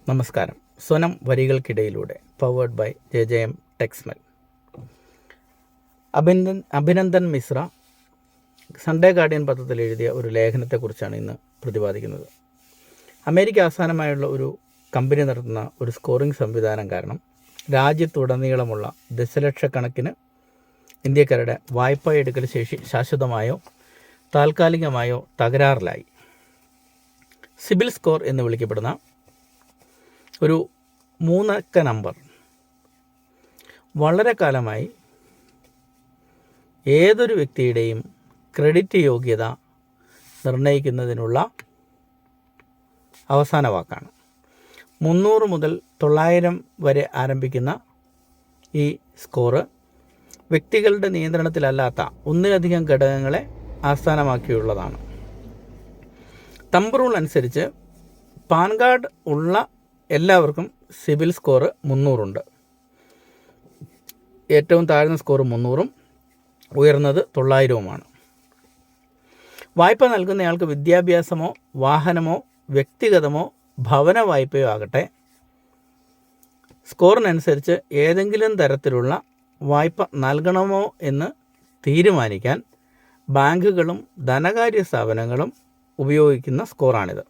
നമസ്കാരം. സ്വനം വരികൾക്കിടയിലൂടെ പവേർഡ് ബൈ JJM ടെക്സ്മെൽ. അഭിനന്ദൻ മിശ്ര സൺഡേ ഗാർഡിയൻ പത്രത്തിൽ എഴുതിയ ഒരു ലേഖനത്തെക്കുറിച്ചാണ് ഇന്ന് പ്രതിപാദിക്കുന്നത്. അമേരിക്ക ആസ്ഥാനമായുള്ള ഒരു കമ്പനി നടത്തുന്ന ഒരു സ്കോറിംഗ് സംവിധാനം കാരണം രാജ്യത്തുടനീളമുള്ള ദശലക്ഷക്കണക്കിന് ഇന്ത്യക്കാരുടെ വായ്പ എടുക്കൽ ശേഷി ശാശ്വതമായോ താൽക്കാലികമായോ തകരാറിലായി. സിബിൽ സ്കോർ എന്ന് വിളിക്കപ്പെടുന്ന ഒരു 3 അക്ക നമ്പർ വളരെ കാലമായി ഏതൊരു വ്യക്തിയുടെയും ക്രെഡിറ്റ് യോഗ്യത നിർണ്ണയിക്കുന്നതിനുള്ള അവസാന വാക്കാണ്. 300 മുതൽ 900 വരെ ആരംഭിക്കുന്ന ഈ സ്കോറ് വ്യക്തികളുടെ നിയന്ത്രണത്തിലല്ലാത്ത ഒന്നിലധികം ഘടകങ്ങളെ ആസ്ഥാനമാക്കിയുള്ളതാണ്. തമ്പ് റൂൾ അനുസരിച്ച് പാൻ കാർഡ് ഉള്ള എല്ലാവർക്കും സിബിൽ സ്കോർ 300 ഉണ്ട്. ഏറ്റവും താഴ്ന്ന സ്കോർ 300-ഉം ഉയർന്നത് 900-ഉമാണ്. വായ്പ നൽകുന്നയാൾക്ക് വിദ്യാഭ്യാസമോ വാഹനമോ വ്യക്തിഗതമോ ഭവന വായ്പയോ ആകട്ടെ, സ്കോറിനനുസരിച്ച് ഏതെങ്കിലും തരത്തിലുള്ള വായ്പ നൽകണമോ എന്ന് തീരുമാനിക്കാൻ ബാങ്കുകളും ധനകാര്യ സ്ഥാപനങ്ങളും ഉപയോഗിക്കുന്ന സ്കോറാണിത്.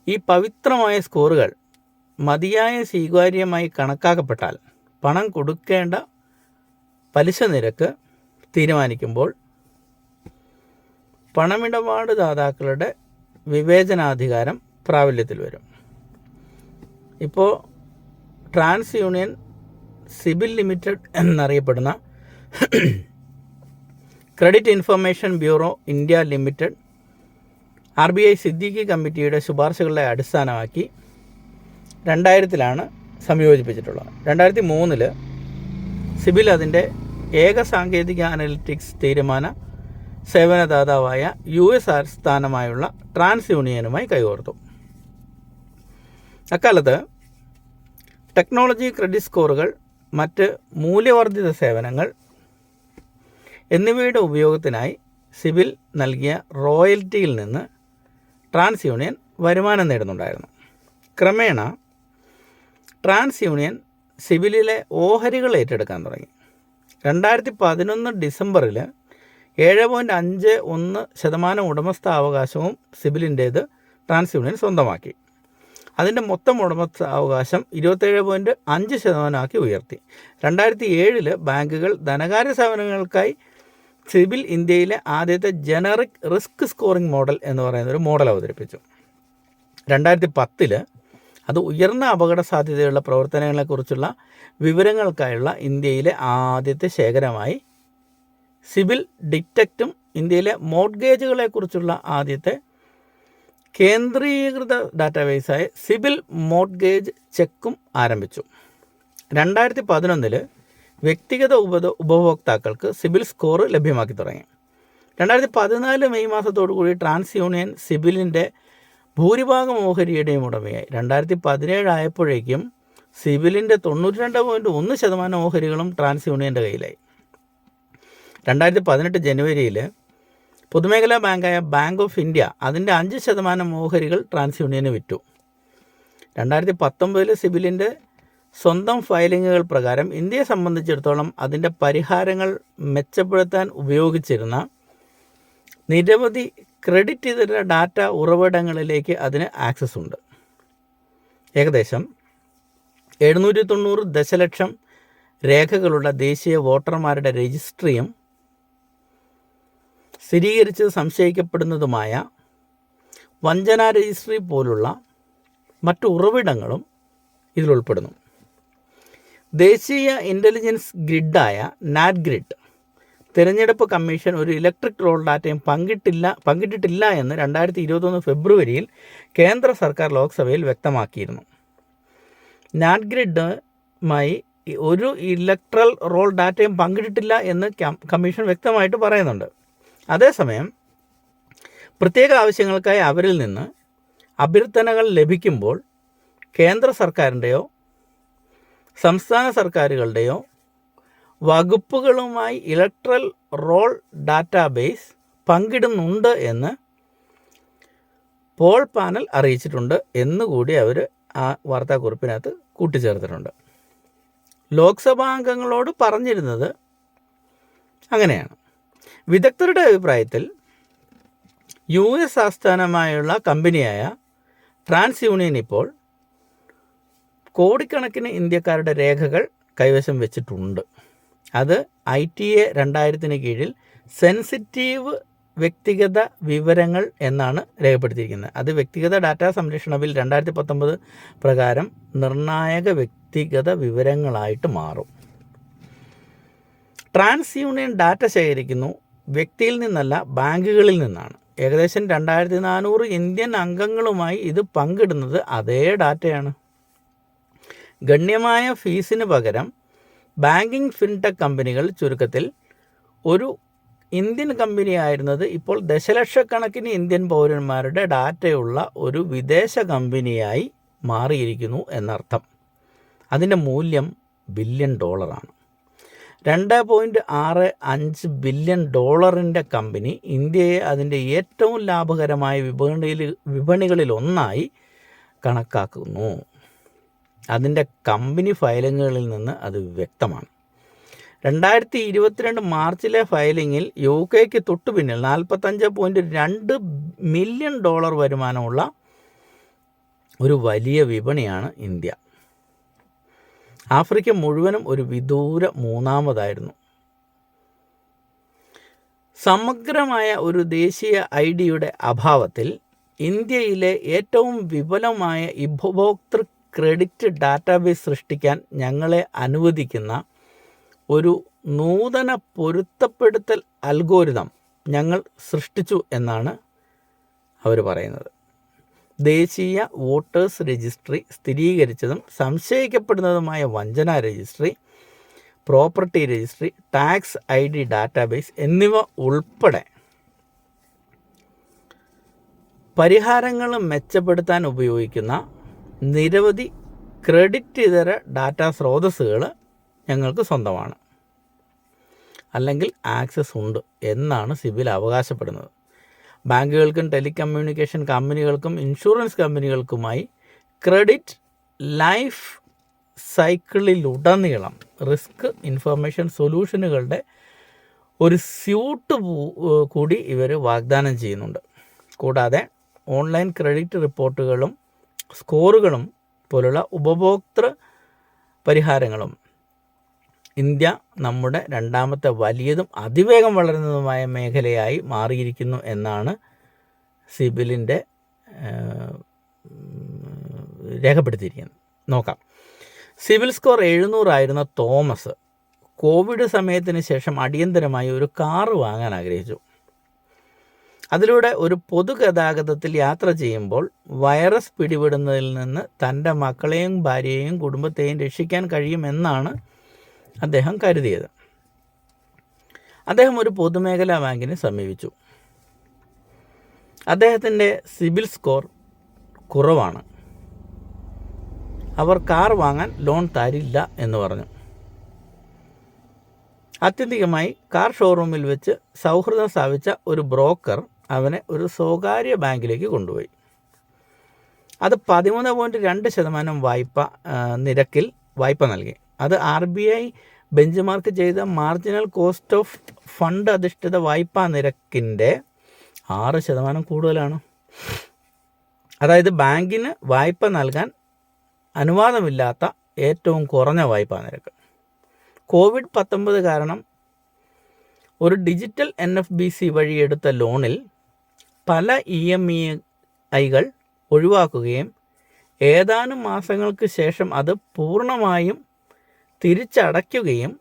ഈ പവിത്രമായ സ്കോറുകൾ മതിയായ സ്വീകാര്യമായി കണക്കാക്കപ്പെട്ടാൽ പണം കൊടുക്കേണ്ട പലിശ നിരക്ക് തീരുമാനിക്കുമ്പോൾ പണമിടപാട് ദാതാക്കളുടെ വിവേചനാധികാരം പ്രാബല്യത്തിൽ വരും. ഇപ്പോൾ ട്രാൻസ് യൂണിയൻ സിബിൽ ലിമിറ്റഡ് എന്നറിയപ്പെടുന്ന credit information bureau India limited RBI Siddiqui കമ്മിറ്റിയുടെ ശുപാർശകളെ അടിസ്ഥാനമാക്കി 2000-ലാണ് സംയോജിപ്പിച്ചിട്ടുള്ളത്. 2003 സിബിൽ അതിൻ്റെ ഏക സാങ്കേതിക അനലിറ്റിക്സ് തീരുമാന സേവനദാതാവായ US ആസ്ഥാനമായുള്ള ട്രാൻസ് യൂണിയനുമായി കൈകോർത്തു. അക്കാലത്ത് ടെക്നോളജി, ക്രെഡിറ്റ് സ്കോറുകൾ, മറ്റ് മൂല്യവർദ്ധിത സേവനങ്ങൾ എന്നിവയുടെ ഉപയോഗത്തിനായി സിബിൽ നൽകിയ റോയൽറ്റിയിൽ നിന്ന് ട്രാൻസ് യൂണിയൻ വരുമാനം നേടുന്നുണ്ടായിരുന്നു. ക്രമേണ ട്രാൻസ് യൂണിയൻ സിബിലിലെ ഓഹരികൾ ഏറ്റെടുക്കാൻ തുടങ്ങി. 2011 ഡിസംബറിൽ 7.51% ഉടമസ്ഥാവകാശവും സിബിലിൻ്റേത് ട്രാൻസ് യൂണിയൻ സ്വന്തമാക്കി. അതിൻ്റെ മൊത്തം ഉടമസ്ഥാവകാശം 27.5% ഉയർത്തി. 2007 ബാങ്കുകൾ ധനകാര്യ സ്ഥാപനങ്ങൾക്കായി സിബിൽ ഇന്ത്യയിലെ ആദ്യത്തെ ജനറിക് റിസ്ക് സ്കോറിംഗ് മോഡൽ എന്ന് പറയുന്ന ഒരു മോഡൽ അവതരിപ്പിച്ചു. 2010 അത് ഉയർന്ന അപകട സാധ്യതയുള്ള പ്രവർത്തനങ്ങളെക്കുറിച്ചുള്ള വിവരങ്ങൾക്കായുള്ള ഇന്ത്യയിലെ ആദ്യത്തെ ശേഖരമായി. സിബിൽ ഡിറ്റക്റ്റും ഇന്ത്യയിലെ മോർട്ട്ഗേജുകളെക്കുറിച്ചുള്ള ആദ്യത്തെ കേന്ദ്രീകൃത ഡാറ്റാബേസായ സിബിൽ മോർട്ട്ഗേജ് ചെക്കും ആരംഭിച്ചു. 2011 വ്യക്തിഗത ഉപഭോക്താക്കൾക്ക് സിബിൽ സ്കോർ ലഭ്യമാക്കി തുടങ്ങി. 2014 മെയ് മാസത്തോടുകൂടി ട്രാൻസ് യൂണിയൻ സിബിലിൻ്റെ ഭൂരിഭാഗം ഓഹരിയുടെയും ഉടമയായി. 2017 ആയപ്പോഴേക്കും സിബിലിൻ്റെ 92.1% ഓഹരികളും ട്രാൻസ് യൂണിയൻ്റെ കയ്യിലായി. 2018 ജനുവരിയിൽ പൊതുമേഖലാ ബാങ്കായ ബാങ്ക് ഓഫ് ഇന്ത്യ അതിൻ്റെ 5% ഓഹരികൾ ട്രാൻസ് യൂണിയന് വിറ്റു. 2019 സിബിലിൻ്റെ സ്വന്തം ഫയലിങ്ങുകൾ പ്രകാരം ഇന്ത്യയെ സംബന്ധിച്ചിടത്തോളം അതിൻ്റെ പരിഹാരങ്ങൾ മെച്ചപ്പെടുത്താൻ ഉപയോഗിച്ചിരുന്ന നിരവധി ക്രെഡിറ്റ് ഇതര ഡാറ്റ ഉറവിടങ്ങളിലേക്ക് അതിന് ആക്സസ് ഉണ്ട്. ഏകദേശം 790 ദശലക്ഷം രേഖകളുള്ള ദേശീയ വോട്ടർമാരുടെ രജിസ്ട്രിയും സ്ഥിരീകരിച്ച് സംശയിക്കപ്പെടുന്നതുമായ വഞ്ചന രജിസ്ട്രി പോലുള്ള മറ്റു ഉറവിടങ്ങളും ഇതിലുൾപ്പെടുന്നു. ദേശീയ ഇൻ്റലിജൻസ് ഗ്രിഡായ നാറ്റ്ഗ്രിഡ് തിരഞ്ഞെടുപ്പ് കമ്മീഷൻ ഒരു ഇലക്ട്രിക് റോൾ ഡാറ്റയും പങ്കിട്ടിട്ടില്ല എന്ന് 2021 ഫെബ്രുവരിയിൽ കേന്ദ്ര സർക്കാർ ലോക്സഭയിൽ വ്യക്തമാക്കിയിരുന്നു. നാറ്റ്ഗ്രിഡുമായി ഒരു ഇലക്ട്രൽ റോൾ ഡാറ്റയും പങ്കിട്ടിട്ടില്ല എന്ന് കമ്മീഷൻ വ്യക്തമായിട്ട് പറയുന്നുണ്ട്. അതേസമയം പ്രത്യേക ആവശ്യങ്ങൾക്കായി അവരിൽ നിന്ന് അഭ്യർത്ഥനകൾ ലഭിക്കുമ്പോൾ കേന്ദ്ര സർക്കാരിൻ്റെയോ സംസ്ഥാന സർക്കാരുകളുടെയോ വകുപ്പുകളുമായി ഇലക്ട്രൽ റോൾ ഡാറ്റാബേസ് പങ്കിടുന്നുണ്ട് എന്ന് പോൾ പാനൽ അറിയിച്ചിട്ടുണ്ട് എന്നുകൂടി അവർ ആ വാർത്താക്കുറിപ്പിനകത്ത് കൂട്ടിച്ചേർത്തിട്ടുണ്ട്. ലോക്സഭാ അംഗങ്ങളോട് പറഞ്ഞിരുന്നത് അങ്ങനെയാണ്. വിദഗ്ധരുടെ അഭിപ്രായത്തിൽ US ആസ്ഥാനമായുള്ള കമ്പനിയായ ട്രാൻസ് യൂണിയൻ ഇപ്പോൾ കോടിക്കണക്കിന് ഇന്ത്യക്കാരുടെ രേഖകൾ കൈവശം വെച്ചിട്ടുണ്ട്. അത് ITA 2000 കീഴിൽ സെൻസിറ്റീവ് വ്യക്തിഗത വിവരങ്ങൾ എന്നാണ് രേഖപ്പെടുത്തിയിരിക്കുന്നത്. അത് വ്യക്തിഗത ഡാറ്റാ സംരക്ഷണ ബിൽ 2019 പ്രകാരം നിർണായക വ്യക്തിഗത വിവരങ്ങളായിട്ട് മാറും. ട്രാൻസ് യൂണിയൻ ഡാറ്റ ശേഖരിക്കുന്നു വ്യക്തിയിൽ നിന്നല്ല, ബാങ്കുകളിൽ നിന്നാണ്. ഏകദേശം 2400 ഇന്ത്യൻ അംഗങ്ങളുമായി ഇത് പങ്കിടുന്നത് അതേ ഡാറ്റയാണ്. ഗണ്യമായ ഫീസിന് പകരം ബാങ്കിങ് ഫിൻടെക് കമ്പനികൾ, ചുരുക്കത്തിൽ ഒരു ഇന്ത്യൻ കമ്പനിയായിരുന്നത് ഇപ്പോൾ ദശലക്ഷക്കണക്കിന് ഇന്ത്യൻ പൗരന്മാരുടെ ഡാറ്റയുള്ള ഒരു വിദേശ കമ്പനിയായി മാറിയിരിക്കുന്നു എന്നർത്ഥം. അതിൻ്റെ മൂല്യം $1 ബില്യൺ. 2.65 ബില്യൺ ഡോളറിൻ്റെ കമ്പനി ഇന്ത്യയെ അതിൻ്റെ ഏറ്റവും ലാഭകരമായ വിപണികളിലൊന്നായി കണക്കാക്കുന്നു. അതിൻ്റെ കമ്പനി ഫയലിങ്ങുകളിൽ നിന്ന് അത് വ്യക്തമാണ്. 2022 മാർച്ചിലെ ഫയലിങ്ങിൽ UK തൊട്ടു പിന്നിൽ $45.2 മില്യൺ വരുമാനമുള്ള ഒരു വലിയ വിപണിയാണ് ഇന്ത്യ. ആഫ്രിക്ക മുഴുവനും ഒരു വിദൂര മൂന്നാമതായിരുന്നു. സമഗ്രമായ ഒരു ദേശീയ ഐഡിയുടെ അഭാവത്തിൽ ഇന്ത്യയിലെ ഏറ്റവും വിപുലമായ ഉപഭോക്തൃ ക്രെഡിറ്റ് ഡാറ്റാബേസ് സൃഷ്ടിക്കാൻ ഞങ്ങളെ അനുവദിക്കുന്ന ഒരു നൂതന പൊരുത്തപ്പെടുത്തൽ അൽഗോരിതം ഞങ്ങൾ സൃഷ്ടിച്ചു എന്നാണ് അവർ പറയുന്നത്. ദേശീയ വോട്ടേഴ്സ് രജിസ്ട്രി, സ്ഥിരീകരിച്ചതും സംശയിക്കപ്പെടുന്നതുമായ വഞ്ചനാ രജിസ്ട്രി, property registry, tax ID database എന്നിവ ഉൾപ്പെടെ പരിഹാരങ്ങൾ മെച്ചപ്പെടുത്താൻ ഉപയോഗിക്കുന്ന നിരവധി ക്രെഡിറ്റ് ഇതര ഡാറ്റാ സ്രോതസ്സുകൾ ഞങ്ങൾക്ക് സ്വന്തമാണ്, അല്ലെങ്കിൽ ആക്സസ് ഉണ്ട് എന്നാണ് സിബിൽ അവകാശപ്പെടുന്നത്. ബാങ്കുകൾക്കും ടെലികമ്മ്യൂണിക്കേഷൻ കമ്പനികൾക്കും ഇൻഷുറൻസ് കമ്പനികൾക്കുമായി ക്രെഡിറ്റ് ലൈഫ് സൈക്കിളിലുടനീളം റിസ്ക് ഇൻഫർമേഷൻ സൊല്യൂഷനുകളുടെ ഒരു സ്യൂട്ട് കൂടി ഇവർ വാഗ്ദാനം ചെയ്യുന്നുണ്ട്. കൂടാതെ ഓൺലൈൻ ക്രെഡിറ്റ് റിപ്പോർട്ടുകളും സ്കോറുകളും പോലുള്ള ഉപഭോക്തൃ പരിഹാരങ്ങളും ഇന്ത്യ നമ്മുടെ രണ്ടാമത്തെ വലിയതും അതിവേഗം വളരുന്നതുമായ മേഖലയായി മാറിയിരിക്കുന്നു എന്നാണ് സിബിലിൻ്റെ രേഖപ്പെടുത്തിയിരിക്കുന്നത്. നോക്കാം. സിവിൽ സ്കോർ 700 ആയിരുന്ന തോമസ് കോവിഡ് സമയത്തിന് ശേഷം അടിയന്തരമായി ഒരു കാറ് വാങ്ങാൻ ആഗ്രഹിച്ചു. അതിലൂടെ ഒരു പൊതുഗതാഗതത്തിൽ യാത്ര ചെയ്യുമ്പോൾ വൈറസ് പിടിപെടുന്നതിൽ നിന്ന് തൻ്റെ മക്കളെയും ഭാര്യയെയും കുടുംബത്തെയും രക്ഷിക്കാൻ കഴിയുമെന്നാണ് അദ്ദേഹം കരുതിയത്. അദ്ദേഹം ഒരു പൊതുമേഖലാ ബാങ്കിനെ സമീപിച്ചു. അദ്ദേഹത്തിൻ്റെ സിബിൽ സ്കോർ കുറവാണ്, അവർ കാർ വാങ്ങാൻ ലോൺ തരില്ല എന്ന് പറഞ്ഞു. ആത്യന്തികമായി കാർ ഷോറൂമിൽ വെച്ച് സൗഹൃദം സ്ഥാപിച്ച ഒരു ബ്രോക്കർ അവനെ ഒരു സ്വകാര്യ ബാങ്കിലേക്ക് കൊണ്ടുപോയി. അത് 13.2% വായ്പ നിരക്കിൽ വായ്പ നൽകി. അത് RBI ബെഞ്ച് മാർക്ക് ചെയ്ത മാർജിനൽ കോസ്റ്റ് ഓഫ് ഫണ്ട് അധിഷ്ഠിത വായ്പാ നിരക്കിൻ്റെ 6% കൂടുതലാണ്. അതായത് ബാങ്കിന് വായ്പ നൽകാൻ അനുവാദമില്ലാത്ത ഏറ്റവും കുറഞ്ഞ വായ്പാ നിരക്ക്. COVID-19 കാരണം ഒരു ഡിജിറ്റൽ NFBC വഴി എടുത്ത ലോണിൽ പല EMIകൾ ഒഴിവാക്കുകയും ഏതാനും മാസങ്ങൾക്ക് ശേഷം അത് പൂർണ്ണമായും തിരിച്ചടയ്ക്കുകയും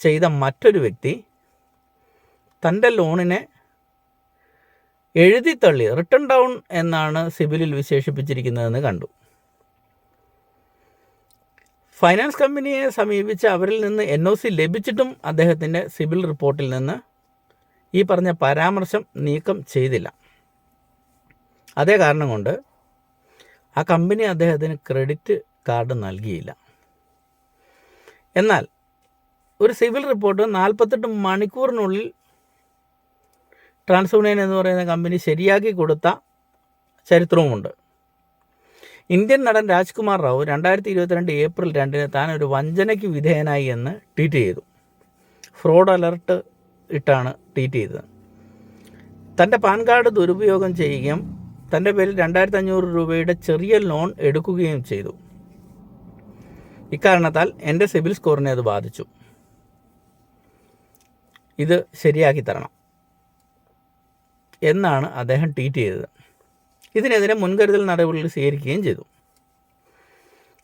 ചെയ്ത മറ്റൊരു വ്യക്തി തൻ്റെ ലോണിനെ എഴുതിത്തള്ളി റിട്ടേൺ ഡൗൺ എന്നാണ് സിബിലിൽ വിശേഷിപ്പിച്ചിരിക്കുന്നതെന്ന് കണ്ടു. ഫൈനാൻസ് കമ്പനിയെ സമീപിച്ച് അവരിൽ നിന്ന് NOC ലഭിച്ചിട്ടും അദ്ദേഹത്തിൻ്റെ സിബിൽ റിപ്പോർട്ടിൽ നിന്ന് ഈ പറഞ്ഞ പരാമർശം നീക്കം ചെയ്തില്ല. അതേ കാരണം കൊണ്ട് ആ കമ്പനി അദ്ദേഹത്തിന് ക്രെഡിറ്റ് കാർഡ് നൽകിയില്ല. എന്നാൽ ഒരു സിവിൽ റിപ്പോർട്ട് 48 മണിക്കൂറിനുള്ളിൽ ട്രാൻസ് യൂണിയൻ എന്ന് പറയുന്ന കമ്പനി ശരിയാക്കി കൊടുത്ത ചരിത്രവുമുണ്ട്. ഇന്ത്യൻ നടൻ രാജ്കുമാർ റാവു 2022 ഏപ്രിൽ 2 താൻ ഒരു വഞ്ചനയ്ക്ക് വിധേയനായി എന്ന് ട്വീറ്റ് ചെയ്തു. ഫ്രോഡ് അലർട്ട് ഇട്ടാണ് ട്വീറ്റ് ചെയ്തത്. തൻ്റെ പാൻ കാർഡ് ദുരുപയോഗം ചെയ്യുകയും തൻ്റെ പേരിൽ 2500 രൂപയുടെ ചെറിയ ലോൺ എടുക്കുകയും ചെയ്തു. ഇക്കാരണത്താൽ എൻ്റെ സിബിൽ സ്കോറിനെ അത് ബാധിച്ചു. ഇത് ശരിയാക്കി തരണം എന്നാണ് അദ്ദേഹം ട്വീറ്റ് ചെയ്തത്. ഇതിനെതിരെ മുൻകരുതൽ നടപടികൾ സ്വീകരിക്കുകയും ചെയ്തു.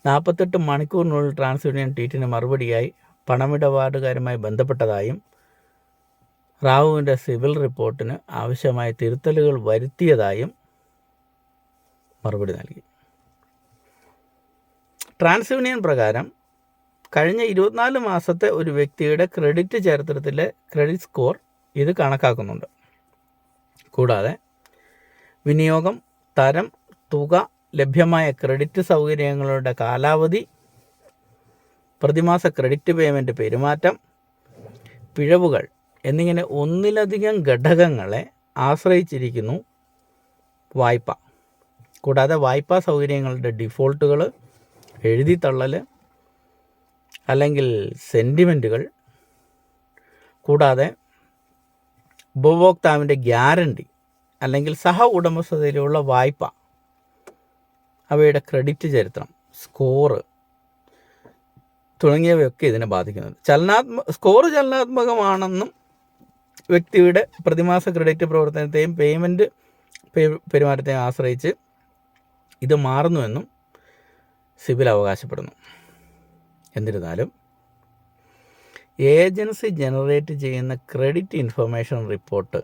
48 മണിക്കൂറിനുള്ളിൽ ട്രാൻസ്യൂണിയൻ ട്വീറ്റിന് മറുപടിയായി പണമിടപാടുകാരുമായി ബന്ധപ്പെട്ടതായും റാവുവിൻ്റെ സിവിൽ റിപ്പോർട്ടിന് ആവശ്യമായ തിരുത്തലുകൾ വരുത്തിയതായും മറുപടി നൽകി. ട്രാൻസ്യൂണിയൻ പ്രകാരം കഴിഞ്ഞ 24 മാസത്തെ ഒരു വ്യക്തിയുടെ ക്രെഡിറ്റ് ചരിത്രത്തിലെ ക്രെഡിറ്റ് സ്കോർ ഇത് കണക്കാക്കുന്നുണ്ട്. കൂടാതെ വിനിയോഗം, തരം, തുക, ലഭ്യമായ ക്രെഡിറ്റ് സൗകര്യങ്ങളുടെ കാലാവധി, പ്രതിമാസ ക്രെഡിറ്റ് പേയ്മെൻറ്റ് പെരുമാറ്റം, പിഴവുകൾ എന്നിങ്ങനെ ഒന്നിലധികം ഘടകങ്ങളെ ആശ്രയിച്ചിരിക്കുന്നു വായ്പ. കൂടാതെ വായ്പാ സൗകര്യങ്ങളുടെ ഡിഫോൾട്ടുകൾ, എഴുതിത്തള്ളൽ അല്ലെങ്കിൽ സെൻറ്റിമെൻറ്റുകൾ, കൂടാതെ ഉപഭോക്താവിൻ്റെ ഗ്യാരണ്ടി അല്ലെങ്കിൽ സഹ ഉടമസ്ഥതയിലുള്ള വായ്പ, അവയുടെ ക്രെഡിറ്റ് ചരിത്രം, സ്കോറ് തുടങ്ങിയവയൊക്കെ ഇതിനെ ബാധിക്കുന്നുണ്ട്. സ്കോർ ചലനാത്മകമാണെന്നും വ്യക്തിയുടെ പ്രതിമാസ ക്രെഡിറ്റ് പ്രവർത്തനത്തെയും പേയ്മെൻറ്റ് പെരുമാറ്റത്തെയും ആശ്രയിച്ച് ഇത് മാറുന്നുവെന്നും സിബിൽ അവകാശപ്പെടുന്നു. എന്നിരുന്നാലും ഏജൻസി ജനറേറ്റ് ചെയ്യുന്ന ക്രെഡിറ്റ് ഇൻഫർമേഷൻ റിപ്പോർട്ട്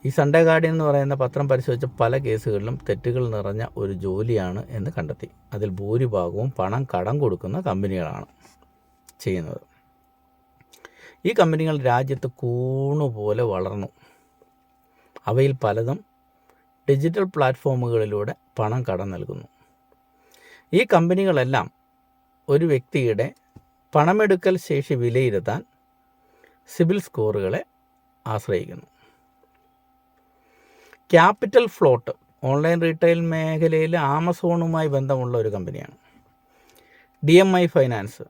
ഈ സൺഡേ ഗാർഡിയൻ എന്ന് പറയുന്ന പത്രം പരിശോധിച്ച പല കേസുകളിലും തെറ്റുകൾ നിറഞ്ഞ ഒരു ജോലിയാണ് എന്ന് കണ്ടെത്തി. അതിൽ ഭൂരിഭാഗവും പണം കടം കൊടുക്കുന്ന കമ്പനികളാണ് ചെയ്യുന്നത്. ഈ കമ്പനികൾ രാജ്യത്ത് കൂണുപോലെ വളർന്നു. അവയിൽ പലതും ഡിജിറ്റൽ പ്ലാറ്റ്ഫോമുകളിലൂടെ പണം കടം നൽകുന്നു. ഈ കമ്പനികളെല്ലാം ഒരു വ്യക്തിയുടെ പണമെടുക്കൽ ശേഷി വിലയിരുത്താൻ സിബിൽ സ്കോറുകളെ ആശ്രയിക്കുന്നു. ക്യാപിറ്റൽ ഫ്ലോട്ട് ഓൺലൈൻ റീറ്റെയിൽ മേഖലയിൽ ആമസോണുമായി ബന്ധമുള്ള ഒരു കമ്പനിയാണ്. DMI ഫൈനാൻസ്,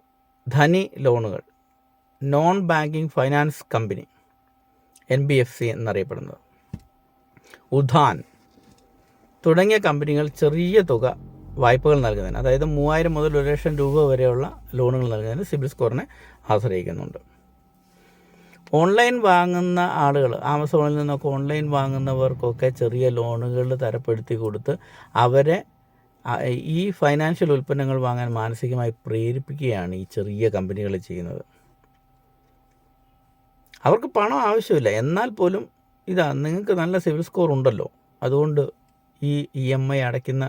ധനി ലോണുകൾ, non banking finance company NBFC എന്നറിയപ്പെടുന്നത്, ഉദാൻ തുടങ്ങിയ കമ്പനികൾ ചെറിയ തുക വായ്പകൾ നൽകുന്നതിന്, അതായത് 3000 മുതൽ 1 ലക്ഷം രൂപ വരെയുള്ള ലോണുകൾ നൽകുന്നതിന് സിബിൽ സ്കോറിനെ ആശ്രയിക്കുന്നുണ്ട്. ഓൺലൈൻ വാങ്ങുന്ന ആളുകൾ, ആമസോണിൽ നിന്നൊക്കെ ഓൺലൈൻ വാങ്ങുന്നവർക്കൊക്കെ ചെറിയ ലോണുകൾ തരപ്പെടുത്തി കൊടുത്ത് അവരെ ഈ ഫൈനാൻഷ്യൽ ഉൽപ്പന്നങ്ങൾ വാങ്ങാൻ മാനസികമായി പ്രേരിപ്പിക്കുകയാണ് ഈ ചെറിയ കമ്പനികൾ ചെയ്യുന്നത്. അവർക്ക് പണം ആവശ്യമില്ല, എന്നാൽ പോലും നിങ്ങൾക്ക് നല്ല സിവിൽ സ്കോർ ഉണ്ടല്ലോ, അതുകൊണ്ട് ഈ EMI അടയ്ക്കുന്ന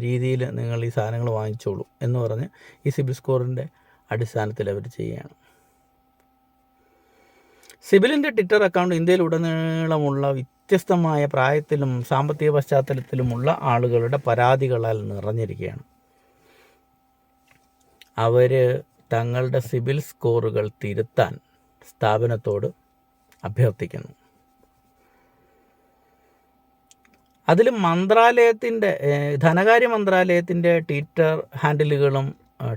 രീതിയിൽ നിങ്ങൾ ഈ സാധനങ്ങൾ വാങ്ങിച്ചോളൂ എന്ന് പറഞ്ഞ് ഈ സിബിൽ സ്കോറിൻ്റെ അടിസ്ഥാനത്തിൽ അവർ ചെയ്യുകയാണ്. സിബിലിൻ്റെ ട്വിറ്റർ അക്കൗണ്ട് ഇന്ത്യയിലുടനീളമുള്ള വ്യത്യസ്തമായ പ്രായത്തിലും സാമ്പത്തിക പശ്ചാത്തലത്തിലുമുള്ള ആളുകളുടെ പരാതികളാൽ നിറഞ്ഞിരിക്കുകയാണ്. അവർ തങ്ങളുടെ സിബിൽ സ്കോറുകൾ തിരുത്താൻ സ്ഥാപനത്തോട് അഭ്യർത്ഥിക്കുന്നു. അതിൽ ധനകാര്യ മന്ത്രാലയത്തിൻ്റെ ട്വിറ്റർ ഹാൻഡിലുകളും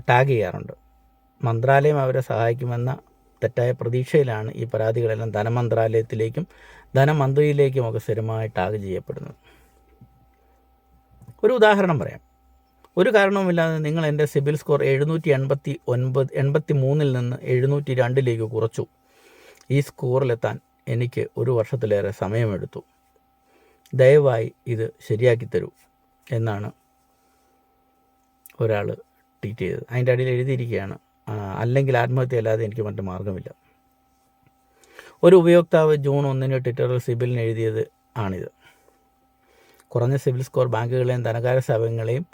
ടാഗ് ചെയ്യാറുണ്ട്. മന്ത്രാലയം അവരെ സഹായിക്കുമെന്ന തെറ്റായ പ്രതീക്ഷയിലാണ് ഈ പരാതികളെല്ലാം ധനമന്ത്രാലയത്തിലേക്കും ധനമന്ത്രിയിലേക്കുമൊക്കെ സ്ഥിരമായി ടാഗ് ചെയ്യപ്പെടുന്നത്. ഒരു ഉദാഹരണം പറയാം. ഒരു കാരണവുമില്ലാതെ നിങ്ങൾ എൻ്റെ സിബിൽ സ്കോർ 783 നിന്ന് 702 കുറച്ചു. ഈ സ്കോറിലെത്താൻ എനിക്ക് 1 വർഷത്തിലേറെ സമയമെടുത്തു. ദയവായി ഇത് ശരിയാക്കി തരൂ എന്നാണ് ഒരാൾ ട്വീറ്റ് ചെയ്തത്. അതിൻ്റെ അടിയിൽ എഴുതിയിരിക്കുകയാണ്, അല്ലെങ്കിൽ ആത്മഹത്യ അല്ലാതെ എനിക്ക് മറ്റു മാർഗമില്ല. ഒരു ഉപയോക്താവ് ജൂൺ 1 ട്വിറ്ററിൽ സിബിലിന് എഴുതിയത് ആണിത്. കുറഞ്ഞ സിബിൽ സ്കോർ ബാങ്കുകളെയും ധനകാര്യ സ്ഥാപനങ്ങളെയും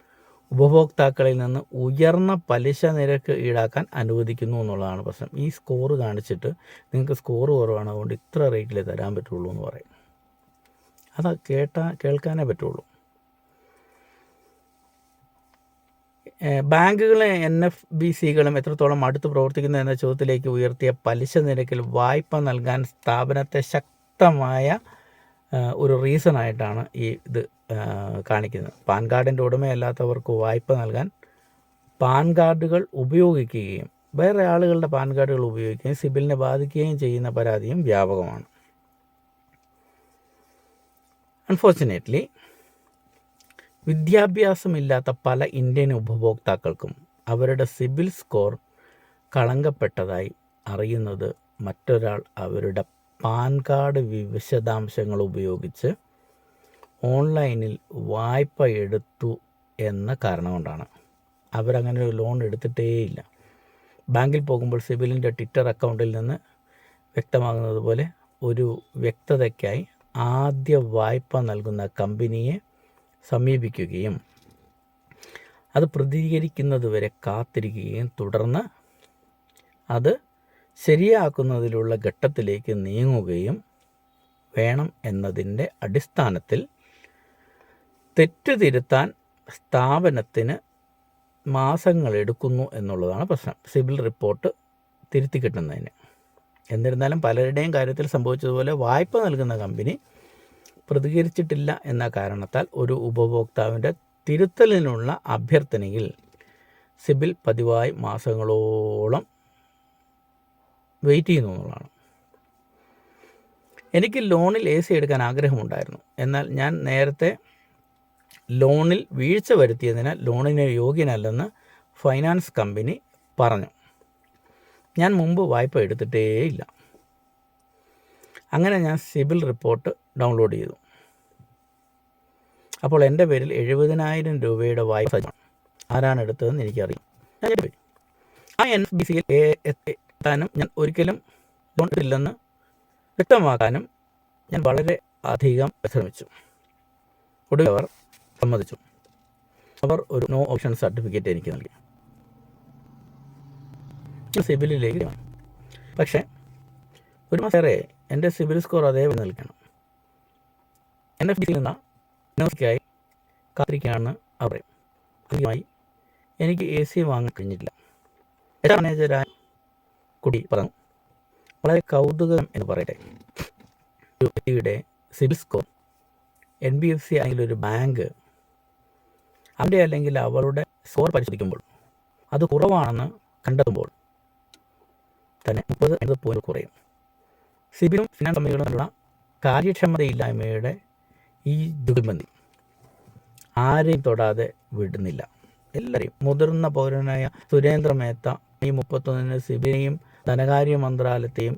ഉപഭോക്താക്കളിൽ നിന്ന് ഉയർന്ന പലിശ നിരക്ക് ഈടാക്കാൻ അനുവദിക്കുന്നു എന്നുള്ളതാണ് പ്രശ്നം. ഈ സ്കോർ കാണിച്ചിട്ട് നിങ്ങൾക്ക് സ്കോർ കുറവാണ്, അതുകൊണ്ട് ഇത്ര റേറ്റിലേ തരാൻ പറ്റുള്ളൂ എന്ന് പറയും. അത് കേൾക്കാനേ പറ്റുള്ളൂ. ബാങ്കുകളെ NFBCകളും എത്രത്തോളം അടുത്ത് പ്രവർത്തിക്കുന്നു എന്ന ചോദ്യത്തിലേക്ക് ഉയർത്തിയ പലിശ നിരക്കിൽ വായ്പ നൽകാൻ സ്ഥാപനത്തെ ശക്തമായ ഒരു റീസണായിട്ടാണ് ഇത് കാണിക്കുന്നത്. പാൻ കാർഡിൻ്റെ ഉടമയല്ലാത്തവർക്ക് വായ്പ നൽകാൻ പാൻ കാർഡുകൾ ഉപയോഗിക്കുകയും വേറെ ആളുകളുടെ പാൻ കാർഡുകൾ ഉപയോഗിക്കുകയും സിബിലിനെ ബാധിക്കുകയും ചെയ്യുന്ന പരാതിയും വ്യാപകമാണ്. അൺഫോർച്ചുനേറ്റ്ലി വിദ്യാഭ്യാസമില്ലാത്ത പല ഇന്ത്യൻ ഉപഭോക്താക്കൾക്കും അവരുടെ സിബിൽ സ്കോർ കളങ്കപ്പെട്ടതായി അറിയുന്നത് മറ്റൊരാൾ അവരുടെ പാൻ കാർഡ് വിശദാംശങ്ങൾ ഉപയോഗിച്ച് ഓൺലൈനിൽ വായ്പ എടുത്തു എന്ന കാരണം കൊണ്ടാണ്. അവരങ്ങനെ ഒരു ലോൺ എടുത്തിട്ടേയില്ല. ബാങ്കിൽ പോകുമ്പോൾ സിബിലിൻ്റെ ട്വിറ്റർ അക്കൗണ്ടിൽ നിന്ന് വ്യക്തമാകുന്നത് പോലെ ഒരു വ്യക്തതയ്ക്കായി ആദ്യ വായ്പ നൽകുന്ന കമ്പനിയെ സമീപിക്കുകയും അത് പ്രതികരിക്കുന്നതുവരെ കാത്തിരിക്കുകയും തുടർന്ന് അത് ശരിയാക്കുന്നതിലുള്ള ഘട്ടത്തിലേക്ക് നീങ്ങുകയും വേണം എന്നതിൻ്റെ അടിസ്ഥാനത്തിൽ തെറ്റ് തിരുത്താൻ സ്ഥാപനത്തിന് മാസങ്ങളെടുക്കുന്നു എന്നുള്ളതാണ് പ്രശ്നം, സിബിൽ റിപ്പോർട്ട് തിരുത്തി കിട്ടുന്നതിന്. എന്നിരുന്നാലും പലരുടെയും കാര്യത്തിൽ സംഭവിച്ചതുപോലെ വായ്പ നൽകുന്ന കമ്പനി പ്രതികരിച്ചിട്ടില്ല എന്ന കാരണത്താൽ ഒരു ഉപഭോക്താവിൻ്റെ തിരുത്തലിനുള്ള അഭ്യർത്ഥനയിൽ സിബിൽ പതിവായി മാസങ്ങളോളം വെയിറ്റ് ചെയ്യുന്നു എന്നുള്ളതാണ്. എനിക്ക് ലോണിൽ AC എടുക്കാൻ ആഗ്രഹമുണ്ടായിരുന്നു. എന്നാൽ ഞാൻ നേരത്തെ ലോണിൽ വീഴ്ച വരുത്തിയതിനാൽ ലോണിന് യോഗ്യനല്ലെന്ന് ഫൈനാൻസ് കമ്പനി പറഞ്ഞു. ഞാൻ മുമ്പ് വായ്പ എടുത്തിട്ടേയില്ല. അങ്ങനെ ഞാൻ സിബിൽ റിപ്പോർട്ട് ഡൗൺലോഡ് ചെയ്തു. അപ്പോൾ എൻ്റെ പേരിൽ 70,000 രൂപയുടെ വായ്പ ആരാണ് എടുത്തതെന്ന് എനിക്കറിയാം. ഞാൻ പോയി ആ NBCയിൽ എത്താനും ഞാൻ ഒരിക്കലും ലോൺ എടുത്തില്ലെന്ന് വ്യക്തമാക്കാനും ഞാൻ വളരെ അധികം ശ്രമിച്ചു. ഒടുവിൽ അവർ സമ്മതിച്ചു. അവർ ഒരു നോ ഓപ്ഷൻ സർട്ടിഫിക്കറ്റ് എനിക്ക് നൽകി. സിബിലിലേക്ക് വന്നു. പക്ഷേ ഒരു മാസേറെ എൻ്റെ സിബിൽ സ്കോർ അതേപോലെ നൽകണം. NFBCയിൽ നിന്ന് NOCക്കായി കാത്തിരിക്കുകയാണെന്ന് അവർ പറയും. അധികമായി എനിക്ക് AC വാങ്ങാൻ കഴിഞ്ഞിട്ടില്ല. മാനേജരായ കുട്ടി പറഞ്ഞു, വളരെ കൗതുകം എന്ന് പറയട്ടെ, ഒരു വ്യക്തിയുടെ സിബിൽ സ്കോർ NBFC അല്ലെങ്കിൽ ഒരു ബാങ്ക് അവൻ്റെ അല്ലെങ്കിൽ അവളുടെ സ്കോർ പരിശോധിക്കുമ്പോൾ അത് കുറവാണെന്ന് കണ്ടെത്തുമ്പോൾ തന്നെ 30-50 പോയിന്റ് കുറയും. സിബിലും ഫിനാൻസ് കമ്പനികളും തമ്മിലുള്ള കാര്യക്ഷമതയില്ലായ്മയുടെ ഈ ജുഗൽബന്ദി ആരെയും തൊടാതെ വിടുന്നില്ല. എല്ലാവരെയും. മുതിർന്ന പൗരനായ സുരേന്ദ്ര മേത്ത ഈ 31 സിബിലിനെയും ധനകാര്യ മന്ത്രാലയത്തെയും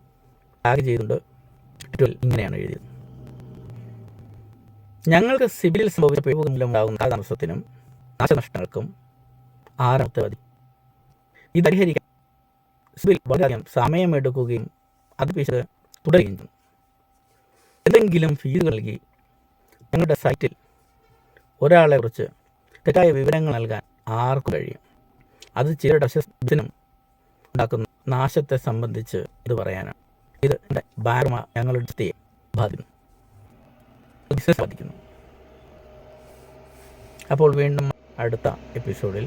ടാഗ് ചെയ്തുകൊണ്ട് ഇങ്ങനെയാണ് എഴുതിയത്: ഞങ്ങൾക്ക് സിബിലിൽ സംഭവിച്ച പിഴവ് മൂലമുണ്ടാകുന്ന കാലതാമസത്തിനും നാശനഷ്ടങ്ങൾക്കും 6 മതി. ഇത് പരിഹരിക്കാൻ സിബിൽ വളരെയധികം സമയമെടുക്കുകയും അത് പിശക് തുടരുകയും ചെയ്യും. എന്തെങ്കിലും ഫീസ് നൽകി ഞങ്ങളുടെ സൈറ്റിൽ ഒരാളെ കുറിച്ച് തെറ്റായ വിവരങ്ങൾ നൽകാൻ ആർക്കും കഴിയും. അത് ചിലരുടെ ബിസിനും ഉണ്ടാക്കുന്ന നാശത്തെ സംബന്ധിച്ച് ഇത് പറയാനാണ്. ഇത് ഞങ്ങളുടെ സ്ഥിതിയെ ബാധിക്കുന്നു. അപ്പോൾ വീണ്ടും അടുത്ത എപ്പിസോഡിൽ